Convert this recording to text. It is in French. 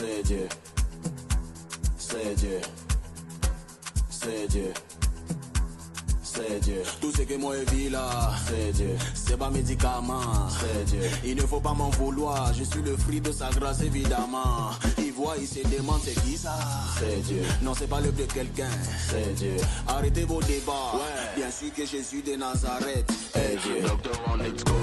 c'est Dieu, c'est Dieu, c'est Dieu. C'est Dieu. Tout ce que moi vis là, c'est Dieu. C'est pas médicament, c'est Dieu. Il ne faut pas m'en vouloir, je suis le fruit de sa grâce évidemment. Il voit, il se demande c'est qui ça? C'est Dieu. Non, c'est pas l'œuvre de quelqu'un, c'est Dieu. Arrêtez vos débats, ouais. Bien sûr que Jésus de Nazareth est Dieu. Doctor on let's go.